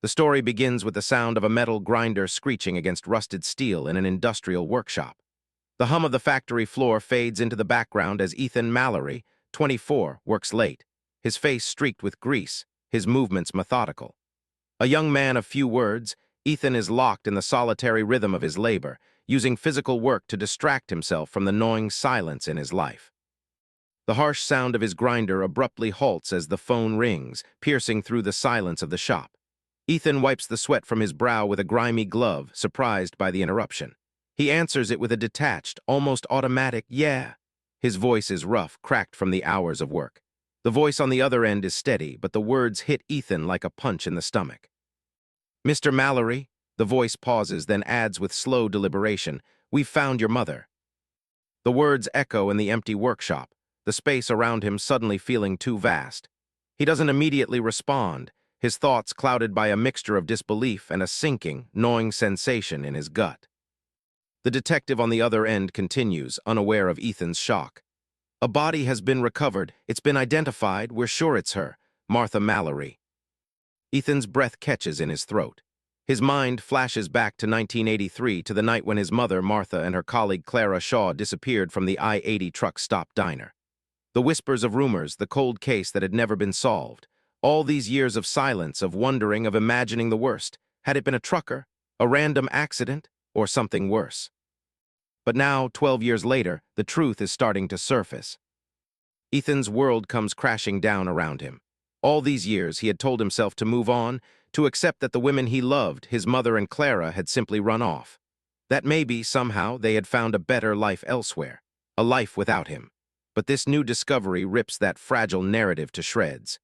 The story begins with the sound of a metal grinder screeching against rusted steel in an industrial workshop. The hum of the factory floor fades into the background as Ethan Mallory, 24, works late, his face streaked with grease, his movements methodical. A young man of few words, Ethan is locked in the solitary rhythm of his labor, using physical work to distract himself from the gnawing silence in his life. The harsh sound of his grinder abruptly halts as the phone rings, piercing through the silence of the shop. Ethan wipes the sweat from his brow with a grimy glove, surprised by the interruption. He answers it with a detached, almost automatic, "Yeah." His voice is rough, cracked from the hours of work. The voice on the other end is steady, but the words hit Ethan like a punch in the stomach. "Mr. Mallory," the voice pauses, then adds with slow deliberation, "We've found your mother." The words echo in the empty workshop, the space around him suddenly feeling too vast. He doesn't immediately respond, his thoughts clouded by a mixture of disbelief and a sinking, gnawing sensation in his gut. The detective on the other end continues, unaware of Ethan's shock. "A body has been recovered. It's been identified. We're sure it's her. Martha Mallory." Ethan's breath catches in his throat. His mind flashes back to 1983, to the night when his mother, Martha, and her colleague Clara Shaw disappeared from the I-80 truck stop diner. The whispers of rumors, the cold case that had never been solved. All these years of silence, of wondering, of imagining the worst. Had it been a trucker, a random accident, or something worse? But now, 12 years later, the truth is starting to surface. Ethan's world comes crashing down around him. All these years, he had told himself to move on, to accept that the women he loved, his mother and Clara, had simply run off. That maybe, somehow, they had found a better life elsewhere, a life without him. But this new discovery rips that fragile narrative to shreds.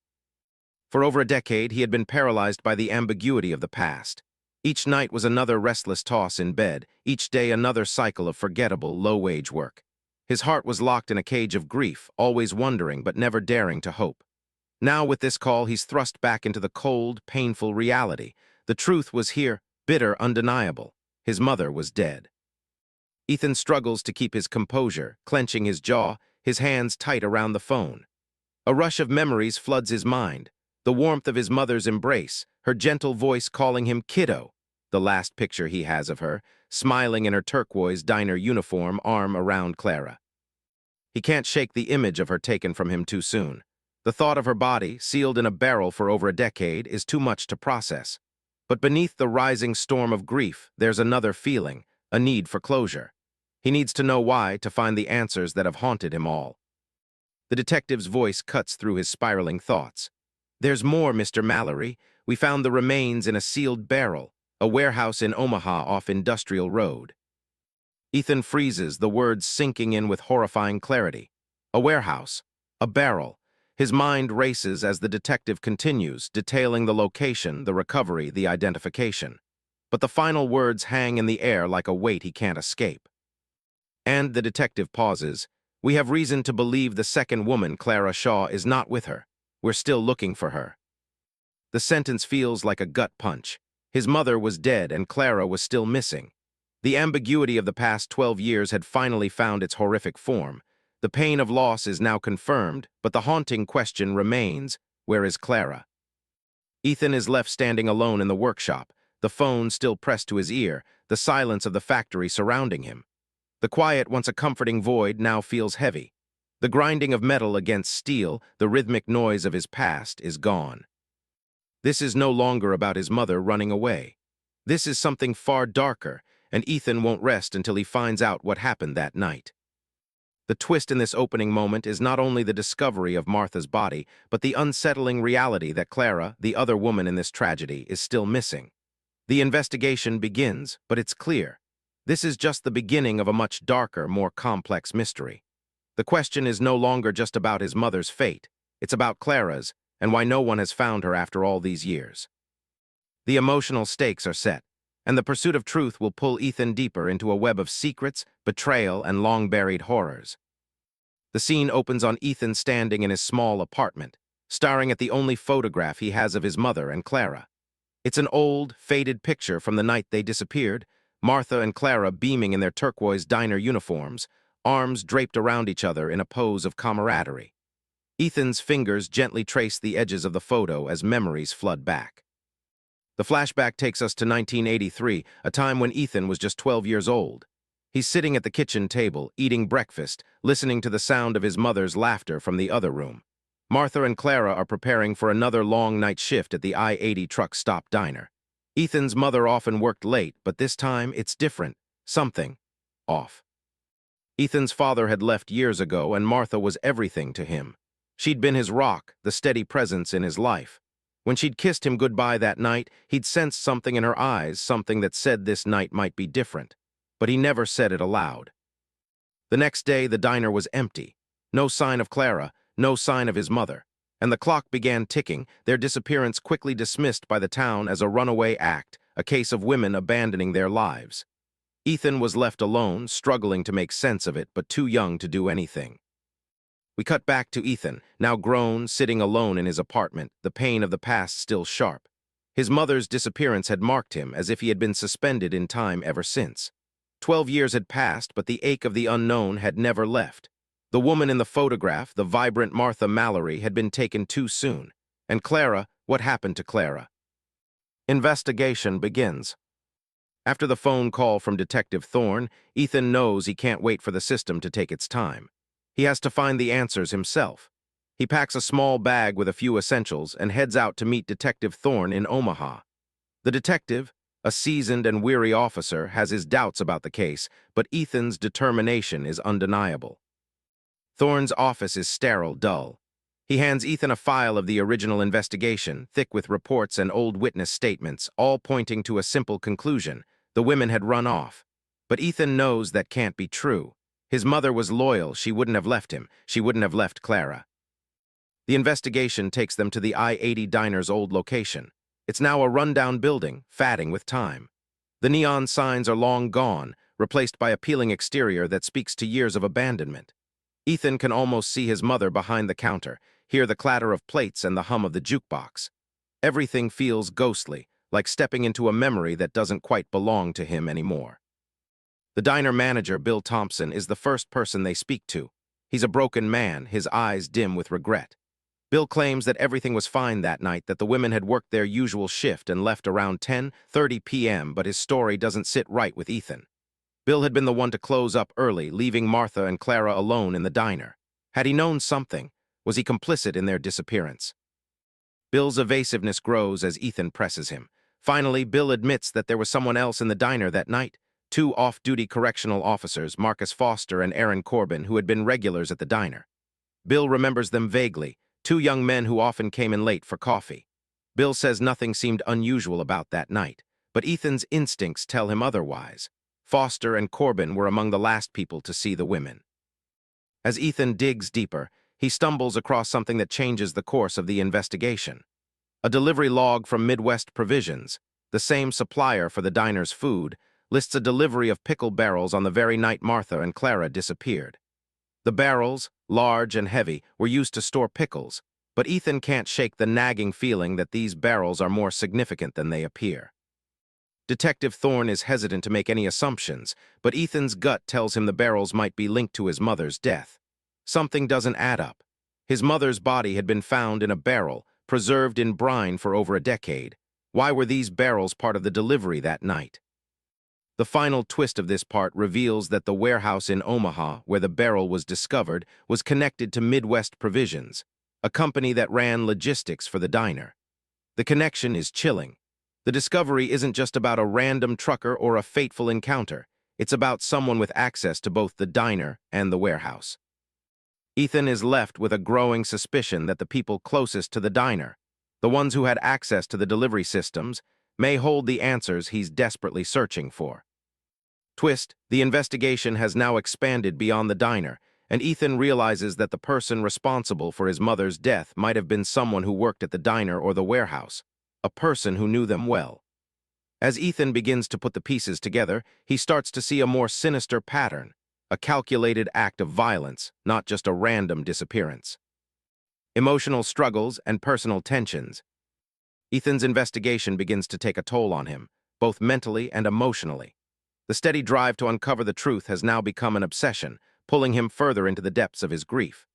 For over a decade, he had been paralyzed by the ambiguity of the past. Each night was another restless toss in bed, each day another cycle of forgettable, low-wage work. His heart was locked in a cage of grief, always wondering but never daring to hope. Now, with this call, he's thrust back into the cold, painful reality. The truth was here, bitter, undeniable. His mother was dead. Ethan struggles to keep his composure, clenching his jaw, his hands tight around the phone. A rush of memories floods his mind. The warmth of his mother's embrace, her gentle voice calling him kiddo, the last picture he has of her, smiling in her turquoise diner uniform, arm around Clara. He can't shake the image of her taken from him too soon. The thought of her body, sealed in a barrel for over a decade, is too much to process. But beneath the rising storm of grief, there's another feeling, a need for closure. He needs to know why, to find the answers that have haunted him all. The detective's voice cuts through his spiraling thoughts. "There's more, Mr. Mallory. We found the remains in a sealed barrel, a warehouse in Omaha off Industrial Road." Ethan freezes, the words sinking in with horrifying clarity. A warehouse, a barrel. His mind races as the detective continues, detailing the location, the recovery, the identification. But the final words hang in the air like a weight he can't escape. And the detective pauses. "We have reason to believe the second woman, Clara Shaw, is not with her. We're still looking for her." The sentence feels like a gut punch. His mother was dead and Clara was still missing. The ambiguity of the past 12 years had finally found its horrific form. The pain of loss is now confirmed, but the haunting question remains, where is Clara? Ethan is left standing alone in the workshop, the phone still pressed to his ear, the silence of the factory surrounding him. The quiet, once a comforting void, now feels heavy. The grinding of metal against steel, the rhythmic noise of his past, is gone. This is no longer about his mother running away. This is something far darker, and Ethan won't rest until he finds out what happened that night. The twist in this opening moment is not only the discovery of Martha's body, but the unsettling reality that Clara, the other woman in this tragedy, is still missing. The investigation begins, but it's clear. This is just the beginning of a much darker, more complex mystery. The question is no longer just about his mother's fate. It's about Clara's, and why no one has found her after all these years. The emotional stakes are set, and the pursuit of truth will pull Ethan deeper into a web of secrets, betrayal, and long-buried horrors. The scene opens on Ethan standing in his small apartment, staring at the only photograph he has of his mother and Clara. It's an old, faded picture from the night they disappeared, Martha and Clara beaming in their turquoise diner uniforms, arms draped around each other in a pose of camaraderie. Ethan's fingers gently trace the edges of the photo as memories flood back. The flashback takes us to 1983, a time when Ethan was just 12 years old. He's sitting at the kitchen table, eating breakfast, listening to the sound of his mother's laughter from the other room. Martha and Clara are preparing for another long night shift at the I-80 truck stop diner. Ethan's mother often worked late, but this time it's different. Something off. Ethan's father had left years ago, and Martha was everything to him. She'd been his rock, the steady presence in his life. When she'd kissed him goodbye that night, he'd sensed something in her eyes, something that said this night might be different. But he never said it aloud. The next day, the diner was empty. No sign of Clara, no sign of his mother. And the clock began ticking, their disappearance quickly dismissed by the town as a runaway act, a case of women abandoning their lives. Ethan was left alone, struggling to make sense of it, but too young to do anything. We cut back to Ethan, now grown, sitting alone in his apartment, the pain of the past still sharp. His mother's disappearance had marked him as if he had been suspended in time ever since. 12 years had passed, but the ache of the unknown had never left. The woman in the photograph, the vibrant Martha Mallory, had been taken too soon. And Clara, what happened to Clara? Investigation begins. After the phone call from Detective Thorne, Ethan knows he can't wait for the system to take its time. He has to find the answers himself. He packs a small bag with a few essentials and heads out to meet Detective Thorne in Omaha. The detective, a seasoned and weary officer, has his doubts about the case, but Ethan's determination is undeniable. Thorne's office is sterile, dull. He hands Ethan a file of the original investigation, thick with reports and old witness statements, all pointing to a simple conclusion: the women had run off. But Ethan knows that can't be true. His mother was loyal, she wouldn't have left him, she wouldn't have left Clara. The investigation takes them to the I-80 diner's old location. It's now a rundown building, fading with time. The neon signs are long gone, replaced by appealing exterior that speaks to years of abandonment. Ethan can almost see his mother behind the counter, hear the clatter of plates and the hum of the jukebox. Everything feels ghostly, like stepping into a memory that doesn't quite belong to him anymore. The diner manager, Bill Thompson, is the first person they speak to. He's a broken man, his eyes dim with regret. Bill claims that everything was fine that night, that the women had worked their usual shift and left around 10:30 p.m., but his story doesn't sit right with Ethan. Bill had been the one to close up early, leaving Martha and Clara alone in the diner. Had he known something? Was he complicit in their disappearance? Bill's evasiveness grows as Ethan presses him. Finally, Bill admits that there was someone else in the diner that night. Two off-duty correctional officers, Marcus Foster and Aaron Corbin, who had been regulars at the diner. Bill remembers them vaguely, two young men who often came in late for coffee. Bill says nothing seemed unusual about that night, but Ethan's instincts tell him otherwise. Foster and Corbin were among the last people to see the women. As Ethan digs deeper, he stumbles across something that changes the course of the investigation. A delivery log from Midwest Provisions, the same supplier for the diner's food, lists a delivery of pickle barrels on the very night Martha and Clara disappeared. The barrels, large and heavy, were used to store pickles, but Ethan can't shake the nagging feeling that these barrels are more significant than they appear. Detective Thorne is hesitant to make any assumptions, but Ethan's gut tells him the barrels might be linked to his mother's death. Something doesn't add up. His mother's body had been found in a barrel, preserved in brine for over a decade. Why were these barrels part of the delivery that night? The final twist of this part reveals that the warehouse in Omaha, where the barrel was discovered, was connected to Midwest Provisions, a company that ran logistics for the diner. The connection is chilling. The discovery isn't just about a random trucker or a fateful encounter. It's about someone with access to both the diner and the warehouse. Ethan is left with a growing suspicion that the people closest to the diner, the ones who had access to the delivery systems, may hold the answers he's desperately searching for. Twist, the investigation has now expanded beyond the diner, and Ethan realizes that the person responsible for his mother's death might have been someone who worked at the diner or the warehouse, a person who knew them well. As Ethan begins to put the pieces together, he starts to see a more sinister pattern, a calculated act of violence, not just a random disappearance. Emotional struggles and personal tensions. Ethan's investigation begins to take a toll on him, both mentally and emotionally. The steady drive to uncover the truth has now become an obsession, pulling him further into the depths of his grief.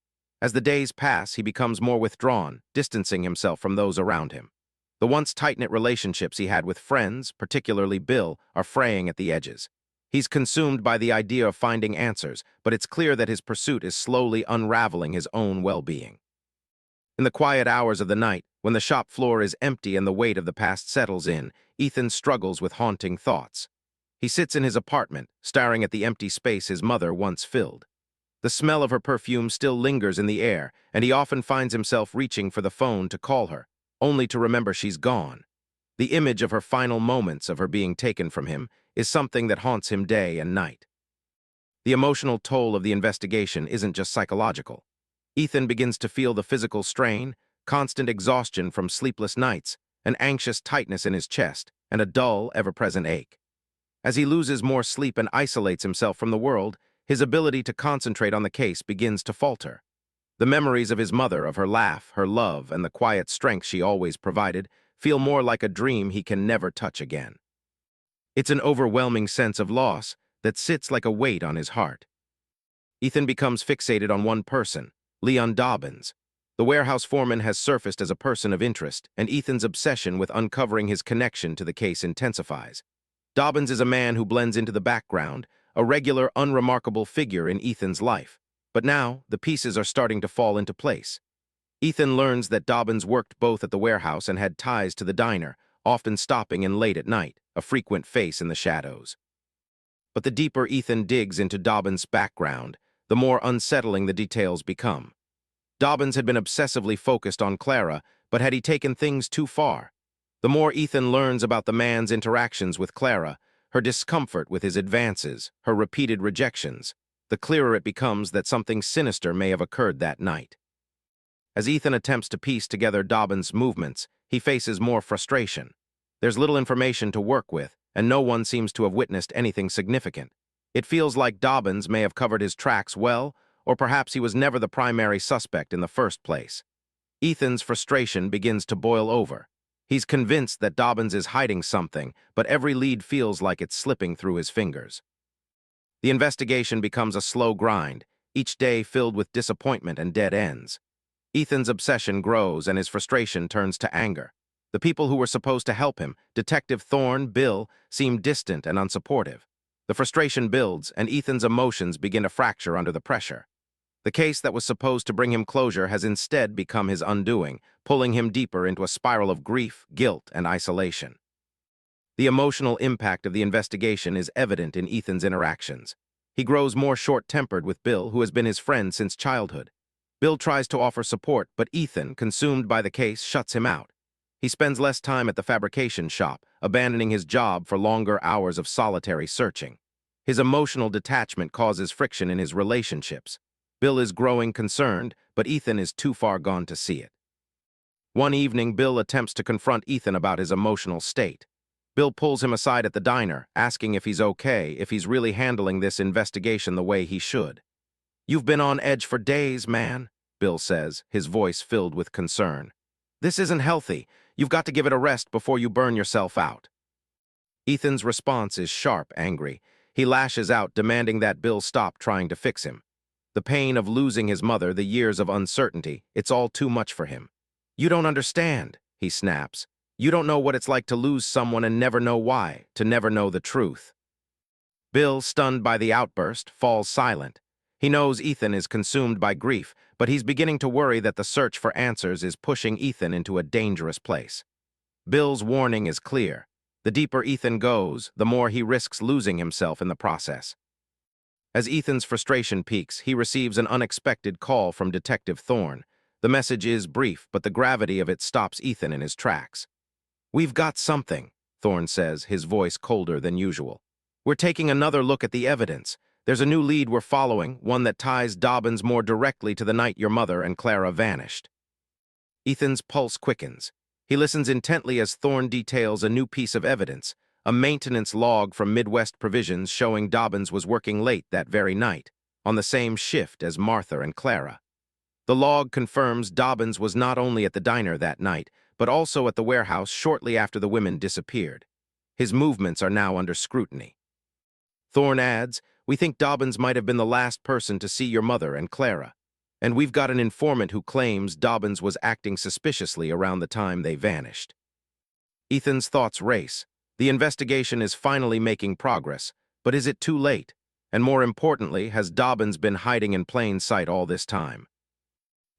As the days pass, he becomes more withdrawn, distancing himself from those around him. The once tight-knit relationships he had with friends, particularly Bill, are fraying at the edges. He's consumed by the idea of finding answers, but it's clear that his pursuit is slowly unraveling his own well-being. In the quiet hours of the night, when the shop floor is empty and the weight of the past settles in, Ethan struggles with haunting thoughts. He sits in his apartment, staring at the empty space his mother once filled. The smell of her perfume still lingers in the air, and he often finds himself reaching for the phone to call her, only to remember she's gone. The image of her final moments of her being taken from him is something that haunts him day and night. The emotional toll of the investigation isn't just psychological. Ethan begins to feel the physical strain, constant exhaustion from sleepless nights, an anxious tightness in his chest, and a dull, ever-present ache. As he loses more sleep and isolates himself from the world, his ability to concentrate on the case begins to falter. The memories of his mother, of her laugh, her love, and the quiet strength she always provided, feel more like a dream he can never touch again. It's an overwhelming sense of loss that sits like a weight on his heart. Ethan becomes fixated on one person, Leon Dobbins. The warehouse foreman has surfaced as a person of interest, and Ethan's obsession with uncovering his connection to the case intensifies. Dobbins is a man who blends into the background, a regular, unremarkable figure in Ethan's life. But now, the pieces are starting to fall into place. Ethan learns that Dobbins worked both at the warehouse and had ties to the diner, often stopping in late at night, a frequent face in the shadows. But the deeper Ethan digs into Dobbins' background, the more unsettling the details become. Dobbins had been obsessively focused on Clara, but had he taken things too far? The more Ethan learns about the man's interactions with Clara, her discomfort with his advances, her repeated rejections, the clearer it becomes that something sinister may have occurred that night. As Ethan attempts to piece together Dobbins' movements, he faces more frustration. There's little information to work with, and no one seems to have witnessed anything significant. It feels like Dobbins may have covered his tracks well, or perhaps he was never the primary suspect in the first place. Ethan's frustration begins to boil over. He's convinced that Dobbins is hiding something, but every lead feels like it's slipping through his fingers. The investigation becomes a slow grind, each day filled with disappointment and dead ends. Ethan's obsession grows and his frustration turns to anger. The people who were supposed to help him, Detective Thorne, Bill, seem distant and unsupportive. The frustration builds, and Ethan's emotions begin to fracture under the pressure. The case that was supposed to bring him closure has instead become his undoing, pulling him deeper into a spiral of grief, guilt, and isolation. The emotional impact of the investigation is evident in Ethan's interactions. He grows more short-tempered with Bill, who has been his friend since childhood. Bill tries to offer support, but Ethan, consumed by the case, shuts him out. He spends less time at the fabrication shop, abandoning his job for longer hours of solitary searching. His emotional detachment causes friction in his relationships. Bill is growing concerned, but Ethan is too far gone to see it. One evening, Bill attempts to confront Ethan about his emotional state. Bill pulls him aside at the diner, asking if he's okay, if he's really handling this investigation the way he should. "You've been on edge for days, man," Bill says, his voice filled with concern. "This isn't healthy. You've got to give it a rest before you burn yourself out." Ethan's response is sharp, angry. He lashes out, demanding that Bill stop trying to fix him. The pain of losing his mother, the years of uncertainty, it's all too much for him. "You don't understand," he snaps. "You don't know what it's like to lose someone and never know why, to never know the truth." Bill, stunned by the outburst, falls silent. He knows Ethan is consumed by grief, but he's beginning to worry that the search for answers is pushing Ethan into a dangerous place. Bill's warning is clear. The deeper Ethan goes, the more he risks losing himself in the process. As Ethan's frustration peaks, he receives an unexpected call from Detective Thorne. The message is brief, but the gravity of it stops Ethan in his tracks. "We've got something," Thorne says, his voice colder than usual. "We're taking another look at the evidence. There's a new lead we're following, one that ties Dobbins more directly to the night your mother and Clara vanished." Ethan's pulse quickens. He listens intently as Thorne details a new piece of evidence, a maintenance log from Midwest Provisions showing Dobbins was working late that very night, on the same shift as Martha and Clara. The log confirms Dobbins was not only at the diner that night, but also at the warehouse shortly after the women disappeared. His movements are now under scrutiny. Thorne adds, "We think Dobbins might have been the last person to see your mother and Clara, and we've got an informant who claims Dobbins was acting suspiciously around the time they vanished." Ethan's thoughts race. The investigation is finally making progress, but is it too late? And more importantly, has Dobbins been hiding in plain sight all this time?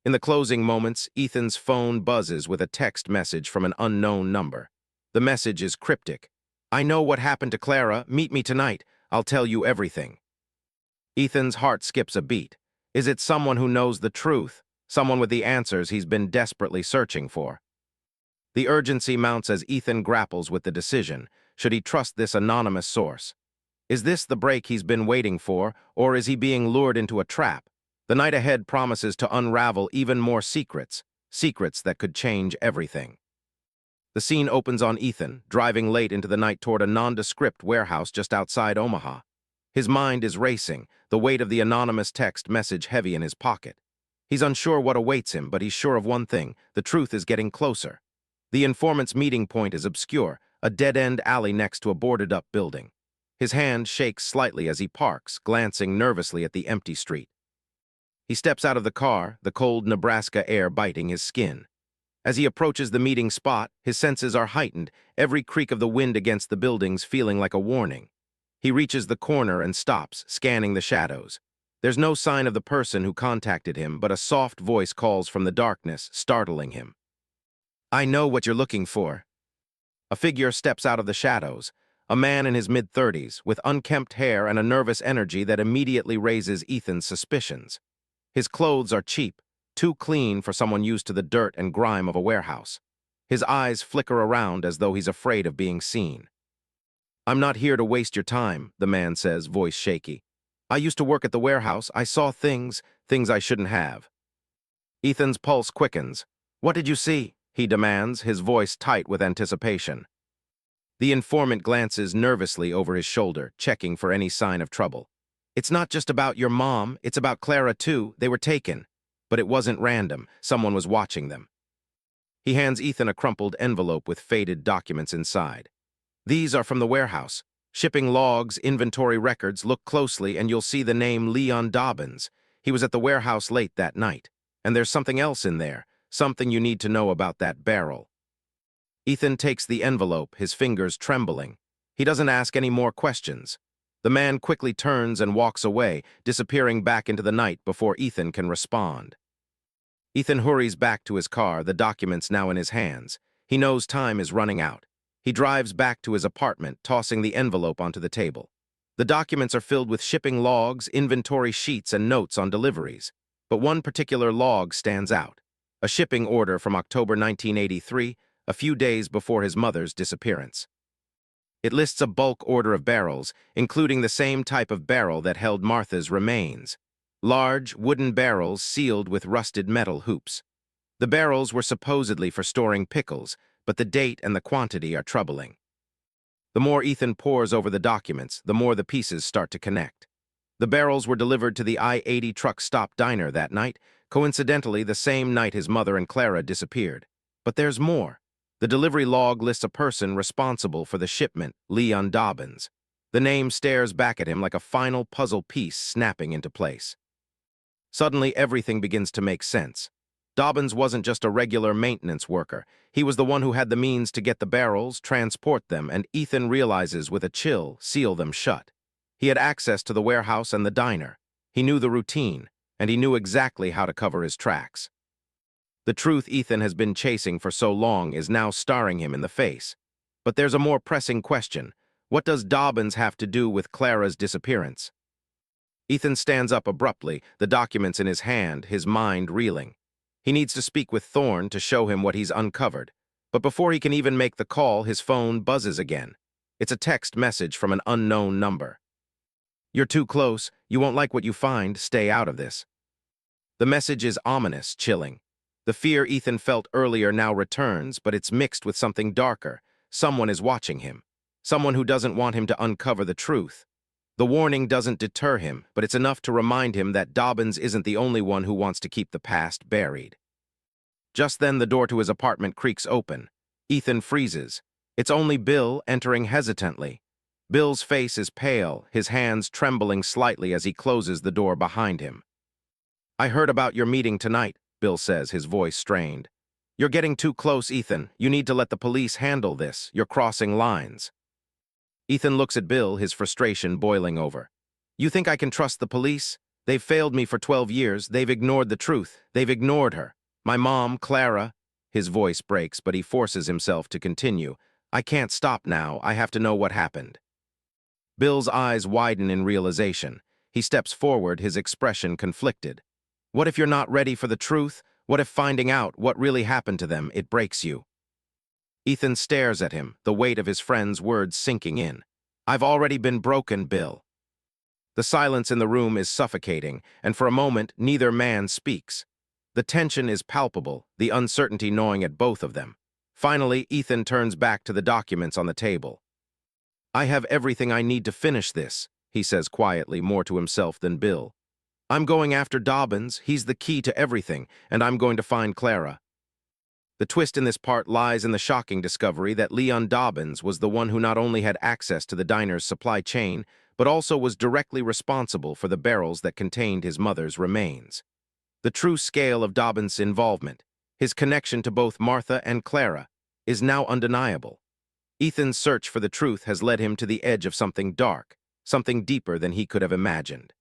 In the closing moments, Ethan's phone buzzes with a text message from an unknown number. The message is cryptic. "I know what happened to Clara. Meet me tonight. I'll tell you everything." Ethan's heart skips a beat. Is it someone who knows the truth? Someone with the answers he's been desperately searching for? The urgency mounts as Ethan grapples with the decision. Should he trust this anonymous source? Is this the break he's been waiting for, or is he being lured into a trap? The night ahead promises to unravel even more secrets, secrets that could change everything. The scene opens on Ethan, driving late into the night toward a nondescript warehouse just outside Omaha. His mind is racing, the weight of the anonymous text message heavy in his pocket. He's unsure what awaits him, but he's sure of one thing: the truth is getting closer. The informant's meeting point is obscure, a dead-end alley next to a boarded-up building. His hand shakes slightly as he parks, glancing nervously at the empty street. He steps out of the car, the cold Nebraska air biting his skin. As he approaches the meeting spot, his senses are heightened, every creak of the wind against the buildings feeling like a warning. He reaches the corner and stops, scanning the shadows. There's no sign of the person who contacted him, but a soft voice calls from the darkness, startling him. "I know what you're looking for." A figure steps out of the shadows, a man in his mid-30s, with unkempt hair and a nervous energy that immediately raises Ethan's suspicions. His clothes are cheap, too clean for someone used to the dirt and grime of a warehouse. His eyes flicker around as though he's afraid of being seen. "I'm not here to waste your time," the man says, voice shaky. "I used to work at the warehouse. I saw things I shouldn't have." Ethan's pulse quickens. "What did you see?" he demands, his voice tight with anticipation. The informant glances nervously over his shoulder, checking for any sign of trouble. "It's not just about your mom, it's about Clara too. They were taken. But it wasn't random. Someone was watching them." He hands Ethan a crumpled envelope with faded documents inside. "These are from the warehouse. Shipping logs, inventory records. Look closely and you'll see the name Leon Dobbins. He was at the warehouse late that night. And there's something else in there, something you need to know about that barrel." Ethan takes the envelope, his fingers trembling. He doesn't ask any more questions. The man quickly turns and walks away, disappearing back into the night before Ethan can respond. Ethan hurries back to his car, the documents now in his hands. He knows time is running out. He drives back to his apartment, tossing the envelope onto the table. The documents are filled with shipping logs, inventory sheets, and notes on deliveries. But one particular log stands out: a shipping order from October 1983, a few days before his mother's disappearance. It lists a bulk order of barrels, including the same type of barrel that held Martha's remains. Large, wooden barrels sealed with rusted metal hoops. The barrels were supposedly for storing pickles, but the date and the quantity are troubling. The more Ethan pores over the documents, the more the pieces start to connect. The barrels were delivered to the I-80 truck stop diner that night, coincidentally the same night his mother and Clara disappeared. But there's more. The delivery log lists a person responsible for the shipment, Leon Dobbins. The name stares back at him like a final puzzle piece snapping into place. Suddenly, everything begins to make sense. Dobbins wasn't just a regular maintenance worker. He was the one who had the means to get the barrels, transport them, and Ethan realizes with a chill, seal them shut. He had access to the warehouse and the diner. He knew the routine, and he knew exactly how to cover his tracks. The truth Ethan has been chasing for so long is now staring him in the face. But there's a more pressing question. What does Dobbins have to do with Clara's disappearance? Ethan stands up abruptly, the documents in his hand, his mind reeling. He needs to speak with Thorne to show him what he's uncovered. But before he can even make the call, his phone buzzes again. It's a text message from an unknown number. "You're too close. You won't like what you find. Stay out of this." The message is ominous, chilling. The fear Ethan felt earlier now returns, but it's mixed with something darker. Someone is watching him. Someone who doesn't want him to uncover the truth. The warning doesn't deter him, but it's enough to remind him that Dobbins isn't the only one who wants to keep the past buried. Just then, the door to his apartment creaks open. Ethan freezes. It's only Bill, entering hesitantly. Bill's face is pale, his hands trembling slightly as he closes the door behind him. "I heard about your meeting tonight," Bill says, his voice strained. You're getting too close, Ethan. You need to let the police handle this. You're crossing lines. Ethan looks at Bill, his frustration boiling over. You think I can trust the police? They've failed me for 12 years. They've ignored the truth. They've ignored her. My mom, Clara. His voice breaks, but he forces himself to continue. I can't stop now. I have to know what happened. Bill's eyes widen in realization. He steps forward, his expression conflicted. What if you're not ready for the truth? What if finding out what really happened to them, it breaks you? Ethan stares at him, the weight of his friend's words sinking in. I've already been broken, Bill. The silence in the room is suffocating, and for a moment, neither man speaks. The tension is palpable, the uncertainty gnawing at both of them. Finally, Ethan turns back to the documents on the table. I have everything I need to finish this, he says quietly, more to himself than Bill. I'm going after Dobbins, he's the key to everything, and I'm going to find Clara. The twist in this part lies in the shocking discovery that Leon Dobbins was the one who not only had access to the diner's supply chain, but also was directly responsible for the barrels that contained his mother's remains. The true scale of Dobbins' involvement, his connection to both Martha and Clara, is now undeniable. Ethan's search for the truth has led him to the edge of something dark, something deeper than he could have imagined.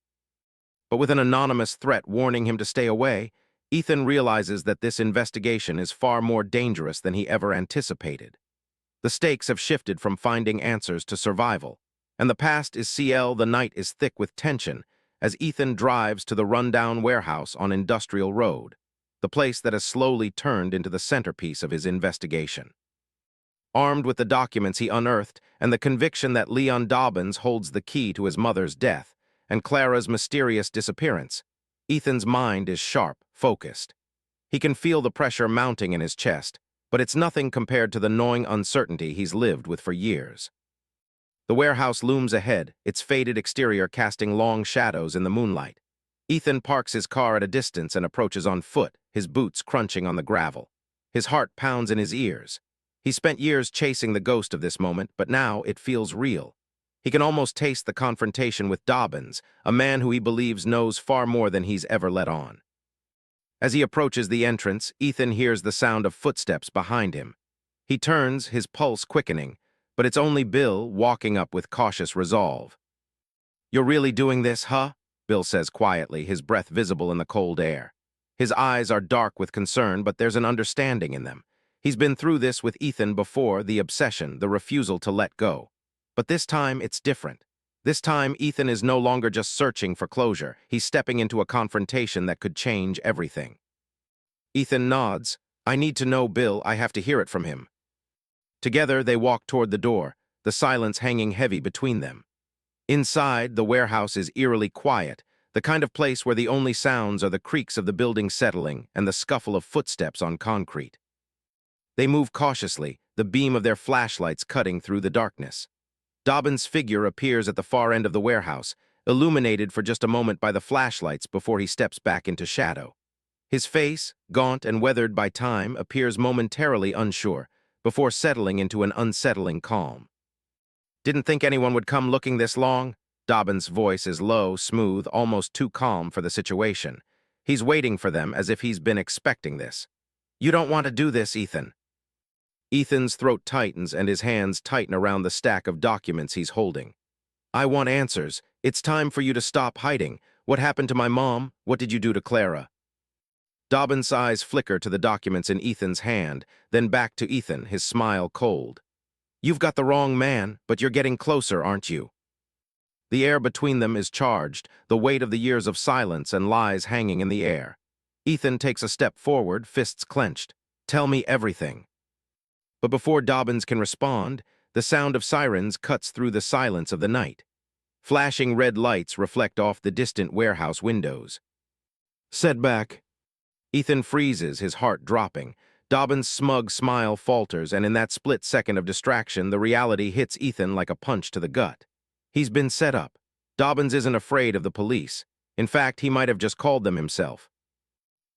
But with an anonymous threat warning him to stay away, Ethan realizes that this investigation is far more dangerous than he ever anticipated. The stakes have shifted from finding answers to survival, and the past is CL, the night is thick with tension, as Ethan drives to the rundown warehouse on Industrial Road, the place that has slowly turned into the centerpiece of his investigation. Armed with the documents he unearthed and the conviction that Leon Dobbins holds the key to his mother's death and Clara's mysterious disappearance, Ethan's mind is sharp, focused. He can feel the pressure mounting in his chest, but it's nothing compared to the gnawing uncertainty he's lived with for years. The warehouse looms ahead, its faded exterior casting long shadows in the moonlight. Ethan parks his car at a distance and approaches on foot, his boots crunching on the gravel. His heart pounds in his ears. He spent years chasing the ghost of this moment, but now it feels real. He can almost taste the confrontation with Dobbins, a man who he believes knows far more than he's ever let on. As he approaches the entrance, Ethan hears the sound of footsteps behind him. He turns, his pulse quickening, but it's only Bill walking up with cautious resolve. You're really doing this, huh? Bill says quietly, his breath visible in the cold air. His eyes are dark with concern, but there's an understanding in them. He's been through this with Ethan before, the obsession, the refusal to let go. But this time, it's different. This time, Ethan is no longer just searching for closure. He's stepping into a confrontation that could change everything. Ethan nods. I need to know, Bill. I have to hear it from him. Together, they walk toward the door, the silence hanging heavy between them. Inside, the warehouse is eerily quiet, the kind of place where the only sounds are the creaks of the building settling and the scuffle of footsteps on concrete. They move cautiously, the beam of their flashlights cutting through the darkness. Dobbins' figure appears at the far end of the warehouse, illuminated for just a moment by the flashlights before he steps back into shadow. His face, gaunt and weathered by time, appears momentarily unsure, before settling into an unsettling calm. Didn't think anyone would come looking this long? Dobbins' voice is low, smooth, almost too calm for the situation. He's waiting for them as if he's been expecting this. You don't want to do this, Ethan. Ethan's throat tightens and his hands tighten around the stack of documents he's holding. I want answers. It's time for you to stop hiding. What happened to my mom? What did you do to Clara? Dobbins' eyes flicker to the documents in Ethan's hand, then back to Ethan, his smile cold. You've got the wrong man, but you're getting closer, aren't you? The air between them is charged, the weight of the years of silence and lies hanging in the air. Ethan takes a step forward, fists clenched. Tell me everything. But before Dobbins can respond, the sound of sirens cuts through the silence of the night. Flashing red lights reflect off the distant warehouse windows. Setback. Ethan freezes, his heart dropping. Dobbins' smug smile falters, and in that split second of distraction, the reality hits Ethan like a punch to the gut. He's been set up. Dobbins isn't afraid of the police. In fact, he might have just called them himself.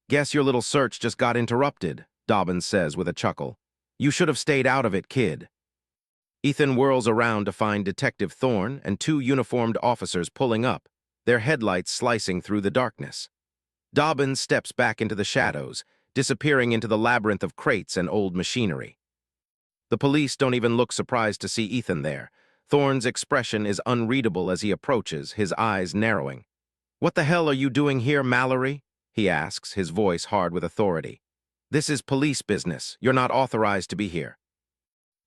Guess your little search just got interrupted, Dobbins says with a chuckle. You should have stayed out of it, kid. Ethan whirls around to find Detective Thorne and two uniformed officers pulling up, their headlights slicing through the darkness. Dobbins steps back into the shadows, disappearing into the labyrinth of crates and old machinery. The police don't even look surprised to see Ethan there. Thorne's expression is unreadable as he approaches, his eyes narrowing. "What the hell are you doing here, Mallory?" he asks, his voice hard with authority. "This is police business. You're not authorized to be here."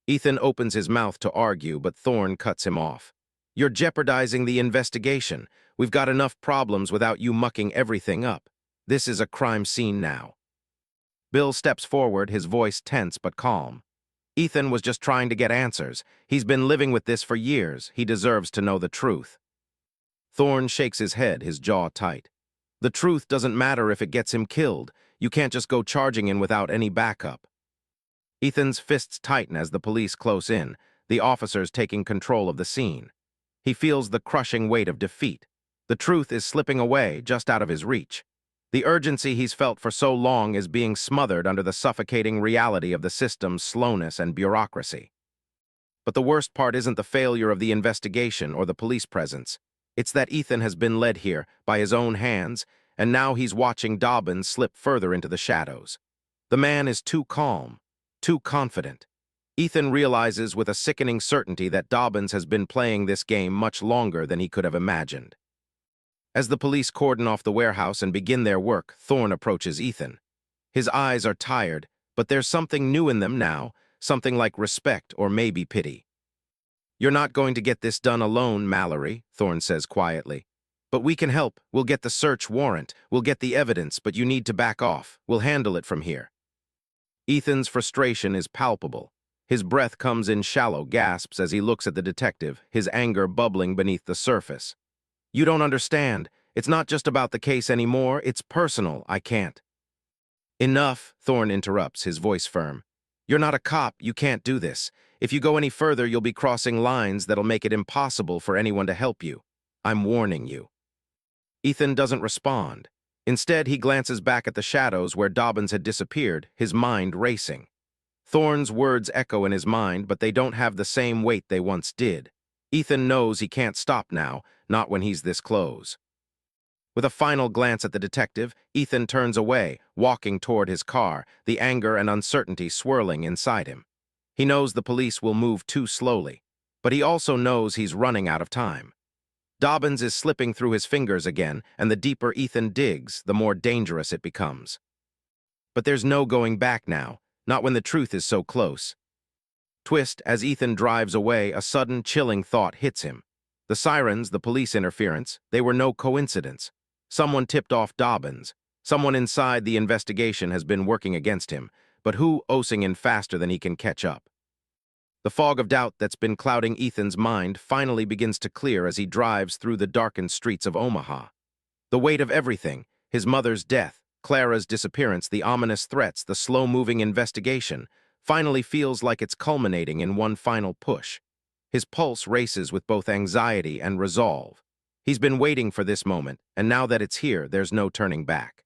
Ethan opens his mouth to argue, but Thorne cuts him off. "You're jeopardizing the investigation. We've got enough problems without you mucking everything up. This is a crime scene now." Bill steps forward, his voice tense but calm. "Ethan was just trying to get answers. He's been living with this for years. He deserves to know the truth." Thorne shakes his head, his jaw tight. "The truth doesn't matter if it gets him killed. You can't just go charging in without any backup." Ethan's fists tighten as the police close in, the officers taking control of the scene. He feels the crushing weight of defeat. The truth is slipping away, just out of his reach. The urgency he's felt for so long is being smothered under the suffocating reality of the system's slowness and bureaucracy. But the worst part isn't the failure of the investigation or the police presence. It's that Ethan has been led here by his own hands, and now he's watching Dobbins slip further into the shadows. The man is too calm, too confident. Ethan realizes with a sickening certainty that Dobbins has been playing this game much longer than he could have imagined. As the police cordon off the warehouse and begin their work, Thorne approaches Ethan. His eyes are tired, but there's something new in them now, something like respect or maybe pity. "You're not going to get this done alone, Mallory," Thorne says quietly. "But we can help. We'll get the search warrant. We'll get the evidence, but you need to back off. We'll handle it from here." Ethan's frustration is palpable. His breath comes in shallow gasps as he looks at the detective, his anger bubbling beneath the surface. "You don't understand. It's not just about the case anymore. It's personal. I can't." "Enough," Thorne interrupts, his voice firm. "You're not a cop. You can't do this. If you go any further, you'll be crossing lines that'll make it impossible for anyone to help you. I'm warning you." Ethan doesn't respond. Instead, he glances back at the shadows where Dobbins had disappeared, his mind racing. Thorne's words echo in his mind, but they don't have the same weight they once did. Ethan knows he can't stop now, not when he's this close. With a final glance at the detective, Ethan turns away, walking toward his car, the anger and uncertainty swirling inside him. He knows the police will move too slowly, but he also knows he's running out of time. Dobbins is slipping through his fingers again, and the deeper Ethan digs, the more dangerous it becomes. But there's no going back now, not when the truth is so close. Twist, as Ethan drives away, a sudden, chilling thought hits him. The sirens, the police interference, they were no coincidence. Someone tipped off Dobbins. Someone inside the investigation has been working against him, but who osing in faster than he can catch up? The fog of doubt that's been clouding Ethan's mind finally begins to clear as he drives through the darkened streets of Omaha. The weight of everything, his mother's death, Clara's disappearance, the ominous threats, the slow-moving investigation, finally feels like it's culminating in one final push. His pulse races with both anxiety and resolve. He's been waiting for this moment, and now that it's here, there's no turning back.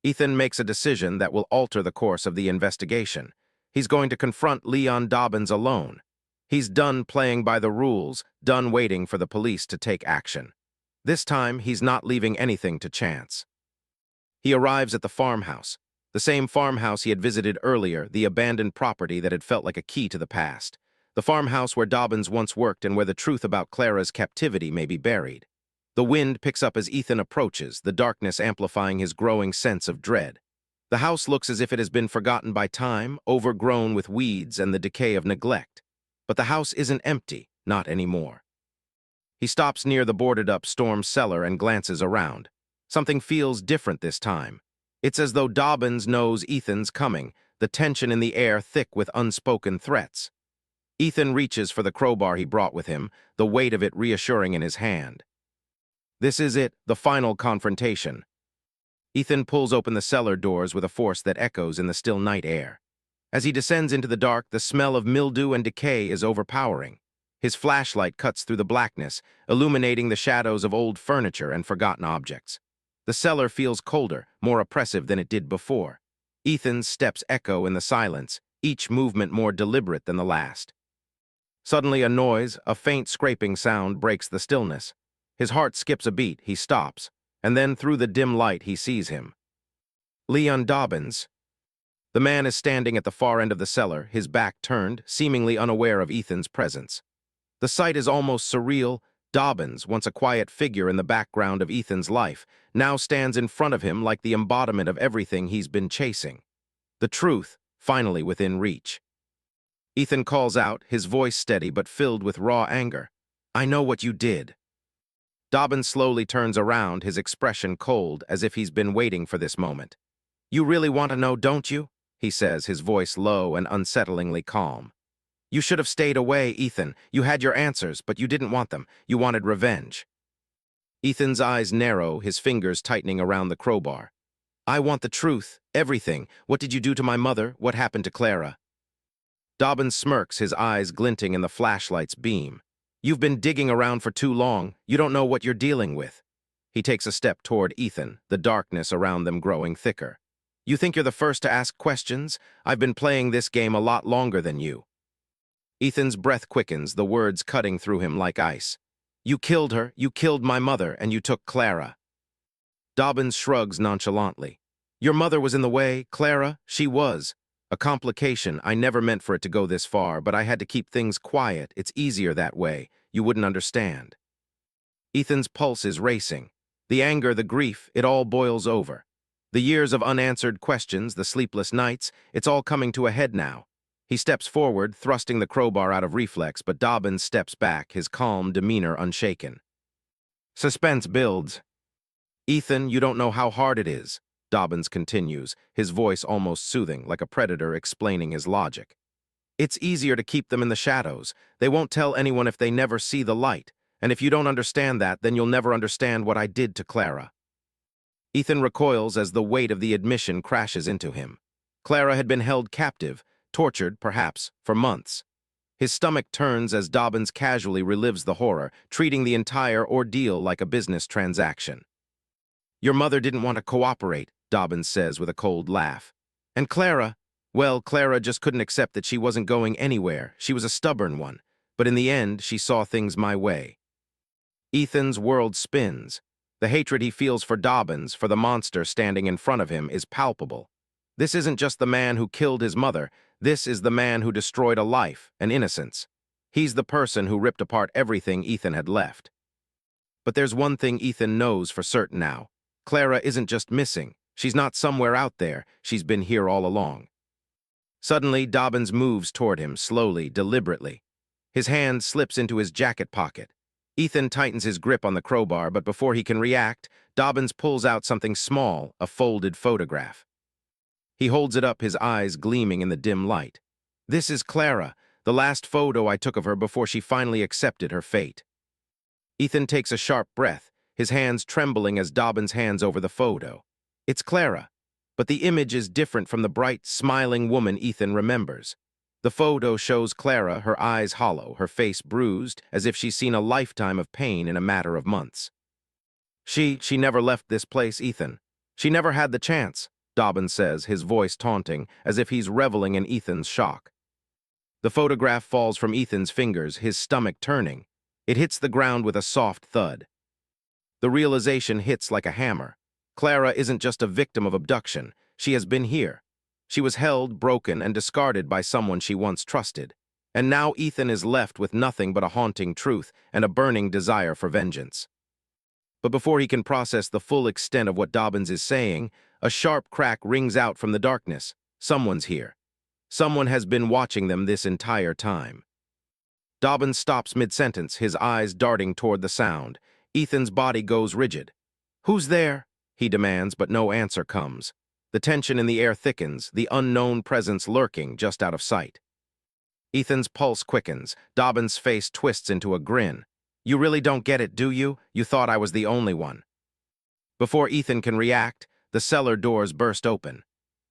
Ethan makes a decision that will alter the course of the investigation. He's going to confront Leon Dobbins alone. He's done playing by the rules, done waiting for the police to take action. This time, he's not leaving anything to chance. He arrives at the farmhouse, the same farmhouse he had visited earlier, the abandoned property that had felt like a key to the past. The farmhouse where Dobbins once worked and where the truth about Clara's captivity may be buried. The wind picks up as Ethan approaches, the darkness amplifying his growing sense of dread. The house looks as if it has been forgotten by time, overgrown with weeds and the decay of neglect. But the house isn't empty, not anymore. He stops near the boarded-up storm cellar and glances around. Something feels different this time. It's as though Dobbins knows Ethan's coming, the tension in the air thick with unspoken threats. Ethan reaches for the crowbar he brought with him, the weight of it reassuring in his hand. This is it, the final confrontation. Ethan pulls open the cellar doors with a force that echoes in the still night air. As he descends into the dark, the smell of mildew and decay is overpowering. His flashlight cuts through the blackness, illuminating the shadows of old furniture and forgotten objects. The cellar feels colder, more oppressive than it did before. Ethan's steps echo in the silence, each movement more deliberate than the last. Suddenly a noise, a faint scraping sound, breaks the stillness. His heart skips a beat, he stops, and then through the dim light he sees him. Leon Dobbins. The man is standing at the far end of the cellar, his back turned, seemingly unaware of Ethan's presence. The sight is almost surreal. Dobbins, once a quiet figure in the background of Ethan's life, now stands in front of him like the embodiment of everything he's been chasing. The truth, finally within reach. Ethan calls out, his voice steady but filled with raw anger. "I know what you did." Dobbins slowly turns around, his expression cold, as if he's been waiting for this moment. "You really want to know, don't you?" he says, his voice low and unsettlingly calm. "You should have stayed away, Ethan. You had your answers, but you didn't want them. You wanted revenge." Ethan's eyes narrow, his fingers tightening around the crowbar. "I want the truth, everything. What did you do to my mother? What happened to Clara?" Dobbins smirks, his eyes glinting in the flashlight's beam. "You've been digging around for too long. You don't know what you're dealing with." He takes a step toward Ethan, the darkness around them growing thicker. "You think you're the first to ask questions? I've been playing this game a lot longer than you." Ethan's breath quickens, the words cutting through him like ice. "You killed her, you killed my mother, and you took Clara." Dobbins shrugs nonchalantly. "Your mother was in the way, Clara, she was. A complication. I never meant for it to go this far, but I had to keep things quiet. It's easier that way. You wouldn't understand." Ethan's pulse is racing. The anger, the grief, it all boils over. The years of unanswered questions, the sleepless nights, it's all coming to a head now. He steps forward, thrusting the crowbar out of reflex, but Dobbins steps back, his calm demeanor unshaken. Suspense builds. "Ethan, you don't know how hard it is," Dobbins continues, his voice almost soothing, like a predator explaining his logic. "It's easier to keep them in the shadows. They won't tell anyone if they never see the light. And if you don't understand that, then you'll never understand what I did to Clara." Ethan recoils as the weight of the admission crashes into him. Clara had been held captive, tortured, perhaps, for months. His stomach turns as Dobbins casually relives the horror, treating the entire ordeal like a business transaction. "Your mother didn't want to cooperate," Dobbins says with a cold laugh. "And Clara, well, Clara just couldn't accept that she wasn't going anywhere. She was a stubborn one. But in the end, she saw things my way." Ethan's world spins. The hatred he feels for Dobbins, for the monster standing in front of him, is palpable. This isn't just the man who killed his mother. This is the man who destroyed a life, an innocence. He's the person who ripped apart everything Ethan had left. But there's one thing Ethan knows for certain now. Clara isn't just missing. She's not somewhere out there. She's been here all along. Suddenly, Dobbins moves toward him, slowly, deliberately. His hand slips into his jacket pocket. Ethan tightens his grip on the crowbar, but before he can react, Dobbins pulls out something small, a folded photograph. He holds it up, his eyes gleaming in the dim light. "This is Clara, the last photo I took of her before she finally accepted her fate." Ethan takes a sharp breath, his hands trembling as Dobbins hands over the photo. It's Clara, but the image is different from the bright, smiling woman Ethan remembers. The photo shows Clara, her eyes hollow, her face bruised, as if she's seen a lifetime of pain in a matter of months. She never left this place, Ethan. She never had the chance," Dobbins says, his voice taunting, as if he's reveling in Ethan's shock. The photograph falls from Ethan's fingers, his stomach turning. It hits the ground with a soft thud. The realization hits like a hammer. Clara isn't just a victim of abduction. She has been here. She was held, broken, and discarded by someone she once trusted. And now Ethan is left with nothing but a haunting truth and a burning desire for vengeance. But before he can process the full extent of what Dobbins is saying, a sharp crack rings out from the darkness. Someone's here. Someone has been watching them this entire time. Dobbins stops mid-sentence, his eyes darting toward the sound. Ethan's body goes rigid. "Who's there?" he demands, but no answer comes. The tension in the air thickens, the unknown presence lurking just out of sight. Ethan's pulse quickens. Dobbins' face twists into a grin. "You really don't get it, do you? You thought I was the only one." Before Ethan can react, the cellar doors burst open.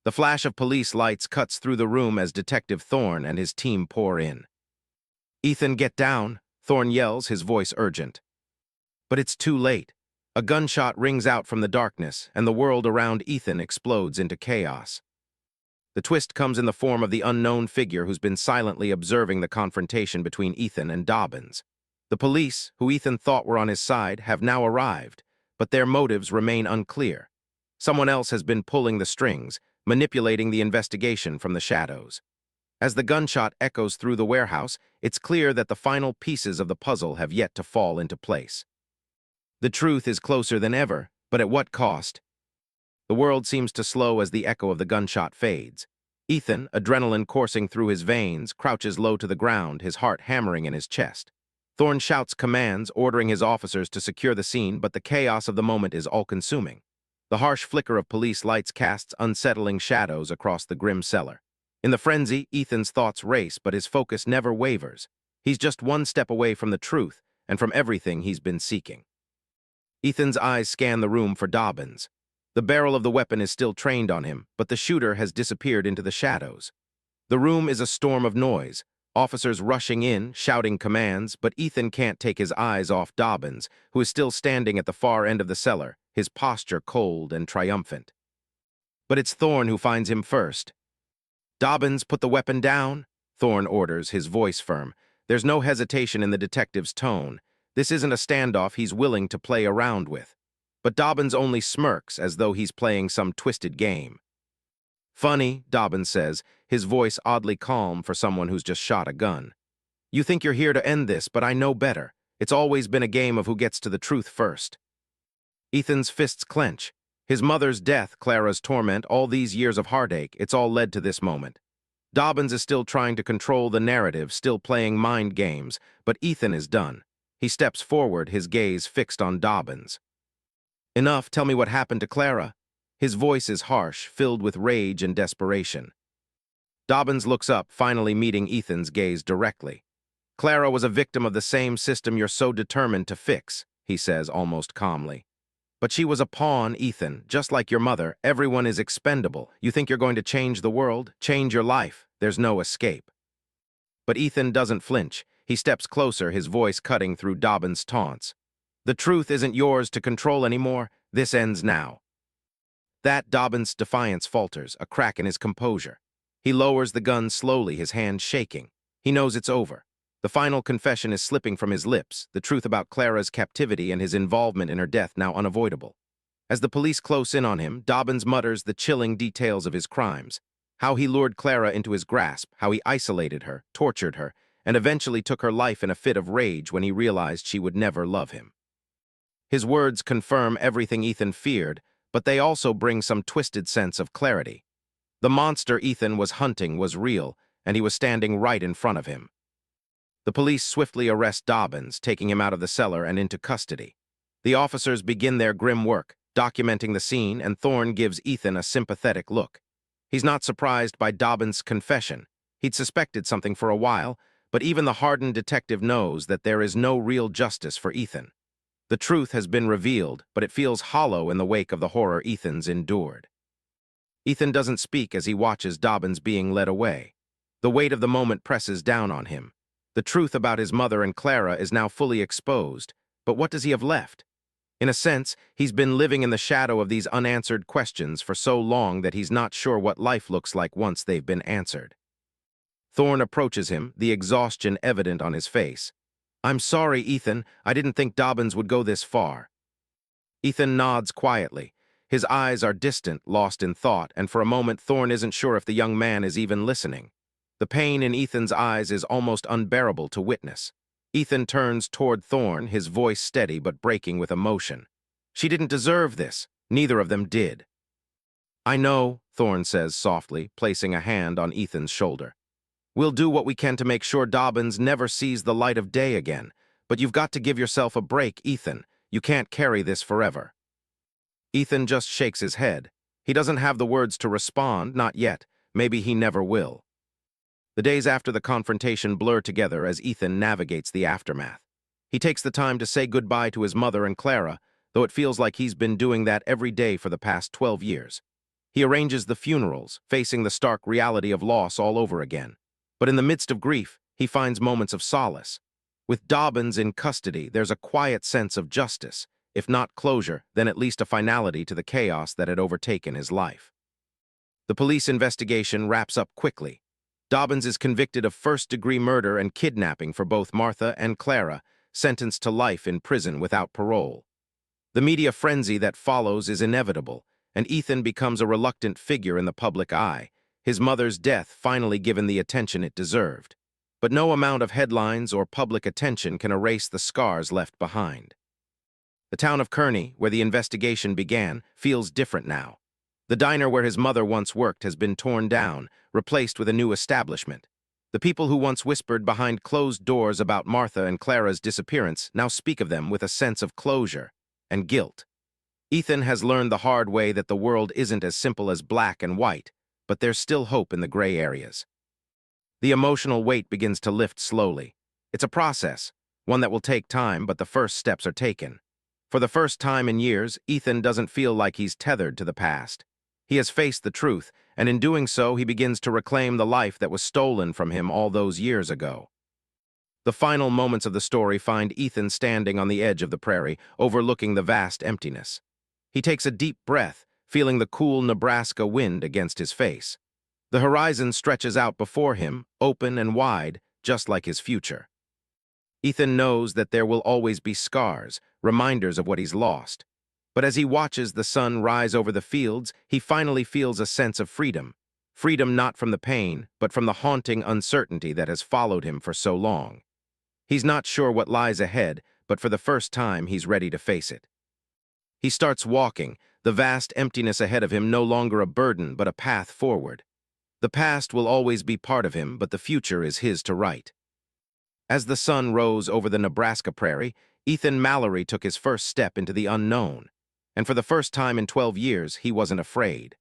The flash of police lights cuts through the room as Detective Thorne and his team pour in. "Ethan, get down," Thorne yells, his voice urgent. But it's too late. A gunshot rings out from the darkness, and the world around Ethan explodes into chaos. The twist comes in the form of the unknown figure who's been silently observing the confrontation between Ethan and Dobbins. The police, who Ethan thought were on his side, have now arrived, but their motives remain unclear. Someone else has been pulling the strings, manipulating the investigation from the shadows. As the gunshot echoes through the warehouse, it's clear that the final pieces of the puzzle have yet to fall into place. The truth is closer than ever, but at what cost? The world seems to slow as the echo of the gunshot fades. Ethan, adrenaline coursing through his veins, crouches low to the ground, his heart hammering in his chest. Thorne shouts commands, ordering his officers to secure the scene, but the chaos of the moment is all-consuming. The harsh flicker of police lights casts unsettling shadows across the grim cellar. In the frenzy, Ethan's thoughts race, but his focus never wavers. He's just one step away from the truth, and from everything he's been seeking. Ethan's eyes scan the room for Dobbins. The barrel of the weapon is still trained on him, but the shooter has disappeared into the shadows. The room is a storm of noise, officers rushing in, shouting commands, but Ethan can't take his eyes off Dobbins, who is still standing at the far end of the cellar, his posture cold and triumphant. But it's Thorne who finds him first. "Dobbins, put the weapon down," Thorne orders, his voice firm. There's no hesitation in the detective's tone. This isn't a standoff he's willing to play around with. But Dobbins only smirks as though he's playing some twisted game. "Funny," Dobbins says, his voice oddly calm for someone who's just shot a gun. "You think you're here to end this, but I know better. It's always been a game of who gets to the truth first." Ethan's fists clench. His mother's death, Clara's torment, all these years of heartache, it's all led to this moment. Dobbins is still trying to control the narrative, still playing mind games, but Ethan is done. He steps forward, his gaze fixed on Dobbins. "Enough, tell me what happened to Clara." His voice is harsh, filled with rage and desperation. Dobbins looks up, finally meeting Ethan's gaze directly. "Clara was a victim of the same system you're so determined to fix," he says almost calmly. "But she was a pawn, Ethan, just like your mother. Everyone is expendable. You think you're going to change the world, change your life. There's no escape." But Ethan doesn't flinch. He steps closer, his voice cutting through Dobbins' taunts. "The truth isn't yours to control anymore. This ends now." That Dobbins' defiance falters, a crack in his composure. He lowers the gun slowly, his hand shaking. He knows it's over. The final confession is slipping from his lips, the truth about Clara's captivity and his involvement in her death now unavoidable. As the police close in on him, Dobbins mutters the chilling details of his crimes. How he lured Clara into his grasp, how he isolated her, tortured her, and eventually took her life in a fit of rage when he realized she would never love him. His words confirm everything Ethan feared, but they also bring some twisted sense of clarity. The monster Ethan was hunting was real, and he was standing right in front of him. The police swiftly arrest Dobbins, taking him out of the cellar and into custody. The officers begin their grim work, documenting the scene, and Thorne gives Ethan a sympathetic look. He's not surprised by Dobbins' confession. He'd suspected something for a while, but even the hardened detective knows that there is no real justice for Ethan. The truth has been revealed, but it feels hollow in the wake of the horror Ethan's endured. Ethan doesn't speak as he watches Dobbins being led away. The weight of the moment presses down on him. The truth about his mother and Clara is now fully exposed, but what does he have left? In a sense, he's been living in the shadow of these unanswered questions for so long that he's not sure what life looks like once they've been answered. Thorne approaches him, the exhaustion evident on his face. "I'm sorry, Ethan. I didn't think Dobbins would go this far." Ethan nods quietly. His eyes are distant, lost in thought, and for a moment Thorne isn't sure if the young man is even listening. The pain in Ethan's eyes is almost unbearable to witness. Ethan turns toward Thorne, his voice steady but breaking with emotion. "She didn't deserve this. Neither of them did." "I know," Thorne says softly, placing a hand on Ethan's shoulder. "We'll do what we can to make sure Dobbins never sees the light of day again. But you've got to give yourself a break, Ethan. You can't carry this forever." Ethan just shakes his head. He doesn't have the words to respond, not yet. Maybe he never will. The days after the confrontation blur together as Ethan navigates the aftermath. He takes the time to say goodbye to his mother and Clara, though it feels like he's been doing that every day for the past 12 years. He arranges the funerals, facing the stark reality of loss all over again. But in the midst of grief, he finds moments of solace. With Dobbins in custody, there's a quiet sense of justice, if not closure, then at least a finality to the chaos that had overtaken his life. The police investigation wraps up quickly. Dobbins is convicted of first-degree murder and kidnapping for both Martha and Clara, sentenced to life in prison without parole. The media frenzy that follows is inevitable, and Ethan becomes a reluctant figure in the public eye, his mother's death finally given the attention it deserved. But no amount of headlines or public attention can erase the scars left behind. The town of Kearney, where the investigation began, feels different now. The diner where his mother once worked has been torn down, replaced with a new establishment. The people who once whispered behind closed doors about Martha and Clara's disappearance now speak of them with a sense of closure and guilt. Ethan has learned the hard way that the world isn't as simple as black and white, but there's still hope in the gray areas. The emotional weight begins to lift slowly. It's a process, one that will take time, but the first steps are taken. For the first time in years, Ethan doesn't feel like he's tethered to the past. He has faced the truth, and in doing so, he begins to reclaim the life that was stolen from him all those years ago. The final moments of the story find Ethan standing on the edge of the prairie, overlooking the vast emptiness. He takes a deep breath, feeling the cool Nebraska wind against his face. The horizon stretches out before him, open and wide, just like his future. Ethan knows that there will always be scars, reminders of what he's lost. But as he watches the sun rise over the fields, he finally feels a sense of freedom. Freedom not from the pain, but from the haunting uncertainty that has followed him for so long. He's not sure what lies ahead, but for the first time, he's ready to face it. He starts walking, the vast emptiness ahead of him no longer a burden, but a path forward. The past will always be part of him, but the future is his to write. As the sun rose over the Nebraska prairie, Ethan Mallory took his first step into the unknown. And for the first time in 12 years, he wasn't afraid.